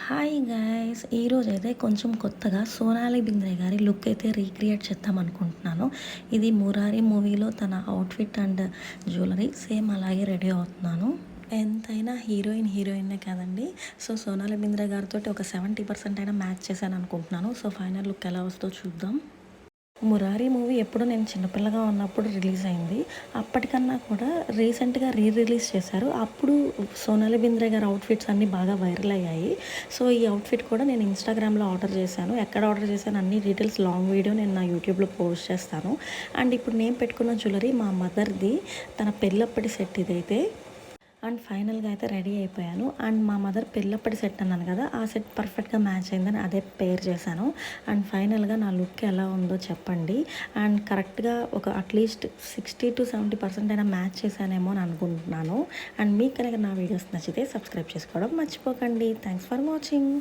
Hi guys ఈరోజైతే కొంచెం కొత్తగా సోనాలి బింద్రే గారి లుక్ అయితే రీక్రియేట్ చేద్దాం అనుకుంటున్నాను. ఇది మురారి మూవీలో తన అవుట్ఫిట్ అండ్ జ్యువెలరీ సేమ్ అలాగే రెడీ అవుతున్నాను. ఎంతైనా హీరోయిన్నే కదండి. సో సోనాలి బింద్రే గారితో ఒక 70% అయినా మ్యాచ్ చేశాను అనుకుంటున్నాను. సో ఫైనల్ లుక్ ఎలా వస్తుందో చూద్దాం. మురారి మూవీ ఎప్పుడో నేను చిన్నపిల్లగా ఉన్నప్పుడు రిలీజ్ అయింది. అప్పటికన్నా కూడా రీసెంట్గా రిలీజ్ చేశారు. అప్పుడు సోనాలి బింద్రే గారి అవుట్ఫిట్స్ అన్నీ బాగా వైరల్ అయ్యాయి. సో ఈ అవుట్ఫిట్ కూడా నేను ఇన్స్టాగ్రామ్లో ఆర్డర్ చేశాను. ఎక్కడ ఆర్డర్ చేశాను అన్ని డీటెయిల్స్ లాంగ్ వీడియో నేను నా యూట్యూబ్లో పోస్ట్ చేస్తాను. అండ్ ఇప్పుడు నేను పెట్టుకున్న జ్యువెలరీ మా మదర్ది, తన పెళ్ళప్పటి సెట్ ఇదైతే. అండ్ ఫైనల్గా అయితే రెడీ అయిపోయాను. అండ్ మా మదర్ పెళ్ళప్పటి సెట్ అన్నాను కదా, ఆ సెట్ పర్ఫెక్ట్గా మ్యాచ్ అయిందని అదే పేర్ చేశాను. అండ్ ఫైనల్గా నా లుక్ ఎలా ఉందో చెప్పండి. అండ్ కరెక్ట్గా ఒక అట్లీస్ట్ 60-70% అయినా మ్యాచ్ చేశానేమో అని అనుకుంటున్నాను. అండ్ మీకు కనుక నా వీడియోస్ నచ్చితే సబ్స్క్రైబ్ చేసుకోవడం మర్చిపోకండి. Thanks for watching.